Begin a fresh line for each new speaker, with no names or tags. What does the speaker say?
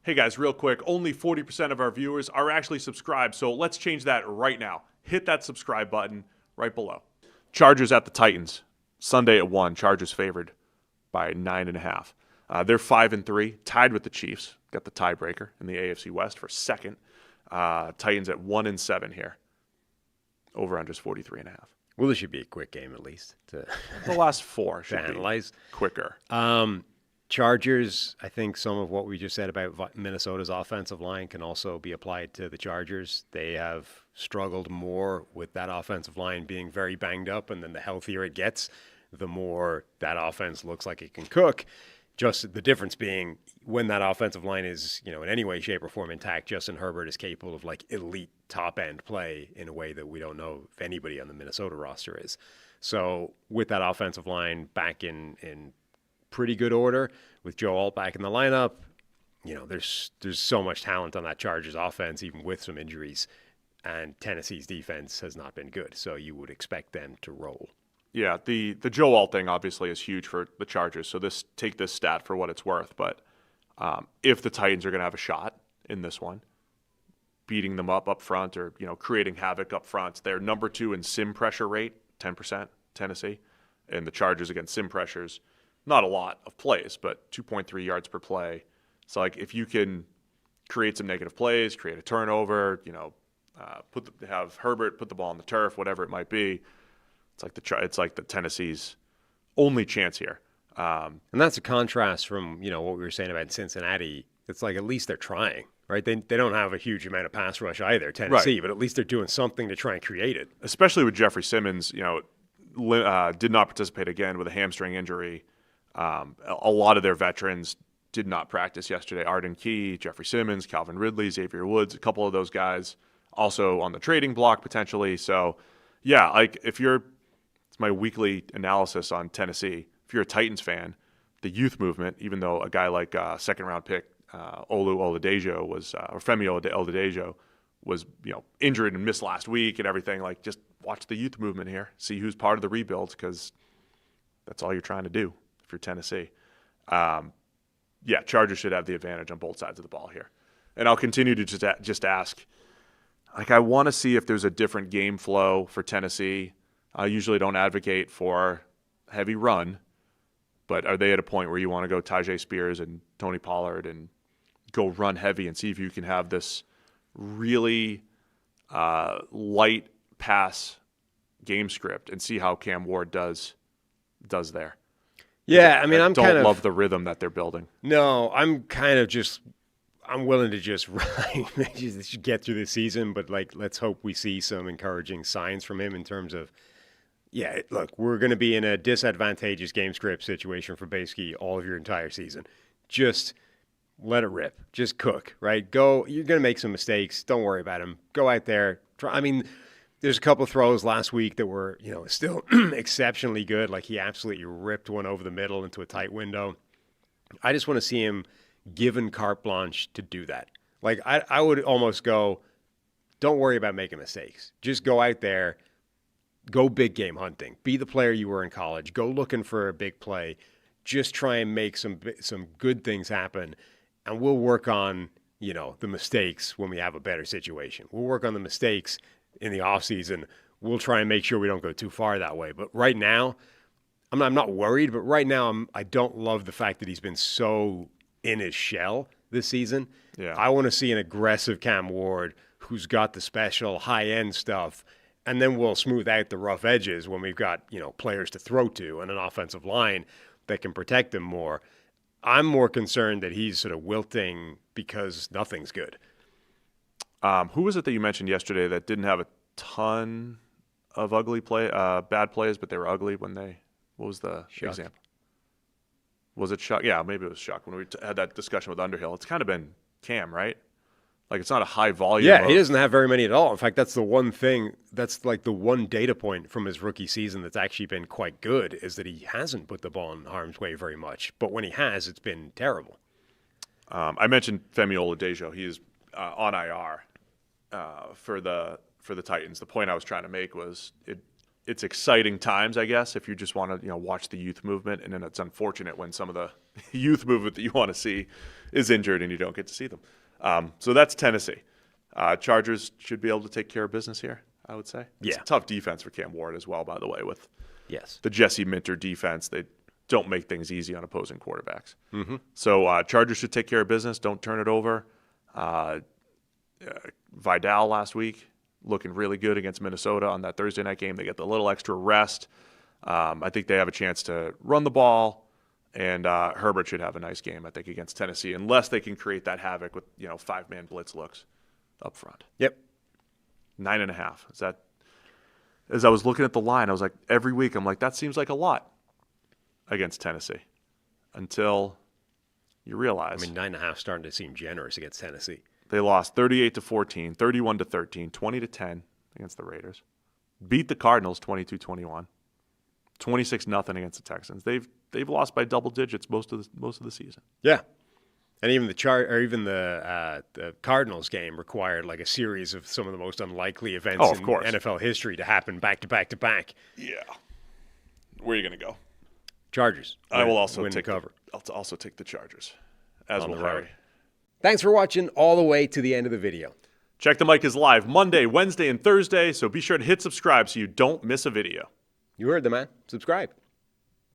Hey guys, real quick, only 40% of our viewers are actually subscribed, so let's change that right now. Hit that subscribe button right below. Chargers at the Titans, Sunday at 1. Chargers favored by 9.5. They're 5-3, tied with the Chiefs. Got the tiebreaker in the AFC West for second. Titans at 1-7 here. Over-unders 43.5.
Well, this should be a quick game at least to
The last four should
analyze.
be quicker.
Chargers, I think some of what we just said about Minnesota's offensive line can also be applied to the Chargers. They have struggled more with that offensive line being very banged up, and then the healthier it gets, the more that offense looks like it can cook. Just the difference being when that offensive line is, in any way, shape, or form intact, Justin Herbert is capable of like elite top-end play in a way that we don't know if anybody on the Minnesota roster is. So with that offensive line back in pretty good order, with Joe Alt back in the lineup, there's so much talent on that Chargers offense, even with some injuries, and Tennessee's defense has not been good. So you would expect them to roll.
Yeah, the Joe Alt thing obviously is huge for the Chargers. So take this stat for what it's worth. But if the Titans are going to have a shot in this one, beating them up front or creating havoc up front, they're number 2 in sim pressure rate, 10%, Tennessee, and the Chargers against sim pressures, not a lot of plays, but 2.3 yards per play. So like if you can create some negative plays, create a turnover, have Herbert put the ball on the turf, whatever it might be. It's like the Tennessee's only chance here.
And that's a contrast from, what we were saying about Cincinnati. It's like at least they're trying, right? They don't have a huge amount of pass rush either, Tennessee, right, but at least they're doing something to try and create it.
Especially with Jeffrey Simmons, did not participate again with a hamstring injury. A lot of their veterans did not practice yesterday. Arden Key, Jeffrey Simmons, Calvin Ridley, Xavier Woods, a couple of those guys also on the trading block potentially. So, yeah, it's my weekly analysis on Tennessee. If you're a Titans fan, the youth movement, even though a guy like second-round pick Olu Oladejo or Femi Oladejo was injured and missed last week and everything, just watch the youth movement here. See who's part of the rebuild, because that's all you're trying to do if you're Tennessee. Chargers should have the advantage on both sides of the ball here. And I'll continue to just ask, I want to see if there's a different game flow for Tennessee. I usually don't advocate for heavy run, but are they at a point where you want to go Tajay Spears and Tony Pollard and go run heavy and see if you can have this really light pass game script and see how Cam Ward does there?
Yeah, I
don't love the rhythm that they're building.
No, I'm willing to just get through the season, but let's hope we see some encouraging signs from him in terms of, look, we're going to be in a disadvantageous game script situation for basically all of your entire season. Just let it rip. Just cook, right? Go. You're going to make some mistakes. Don't worry about them. Go out there. Try. There's a couple of throws last week that were, still exceptionally good. Like he absolutely ripped one over the middle into a tight window. I just want to see him given carte blanche to do that. I would almost go, don't worry about making mistakes. Just go out there, go big game hunting. Be the player you were in college. Go looking for a big play. Just try and make some good things happen, and we'll work on, the mistakes when we have a better situation. We'll work on the mistakes in the offseason. We'll try and make sure we don't go too far that way. But right now, I'm not worried, but right now I don't love the fact that he's been so in his shell this season.
Yeah.
I want to see an aggressive Cam Ward who's got the special high-end stuff, and then we'll smooth out the rough edges when we've got, players to throw to and an offensive line that can protect him more. I'm more concerned that he's sort of wilting because nothing's good.
Who was it that you mentioned yesterday that didn't have a ton of bad plays, but they were ugly when what was the example? Was it Shuck? Yeah, maybe it was Shuck when we had that discussion with Underhill. It's kind of been Cam, right? It's not a high volume.
Yeah, he doesn't have very many at all. In fact, that's the one thing, that's the one data point from his rookie season that's actually been quite good, is that he hasn't put the ball in harm's way very much. But when he has, it's been terrible.
I mentioned Femi Oladejo. He is on IR for the Titans. The point I was trying to make was it's exciting times, I guess, if you just want to watch the youth movement, and then it's unfortunate when some of the youth movement that you want to see is injured and you don't get to see them. So that's Tennessee. Chargers should be able to take care of business here, I would say. It's a tough defense for Cam Ward as well, by the way, with the Jesse Minter defense. They don't make things easy on opposing quarterbacks. So Chargers should take care of business. Don't turn it over. Vidal last week looking really good against Minnesota on that Thursday night game. They get the little extra rest. I think they have a chance to run the ball, and Herbert should have a nice game, I think, against Tennessee, unless they can create that havoc with 5-man blitz looks up front. 9.5. Is that? As I was looking at the line, I was like, every week I'm like, that seems like a lot against Tennessee, until you realize.
9.5 starting to seem generous against Tennessee.
They lost 38-14, 31-13, 20-10 against the Raiders. Beat the Cardinals 22-21, 26-0 against the Texans. They've lost by double digits most of the season.
Yeah, and even the Cardinals game required like a series of some of the most unlikely events in NFL history to happen back to back to back.
Yeah, where are you going to go?
Chargers.
I will also
take
I'll also take the Chargers, as will Harry.
Thanks for watching all the way to the end of the video.
Check the Mic is live Monday, Wednesday, and Thursday, so be sure to hit subscribe so you don't miss a video.
You heard the man. Subscribe.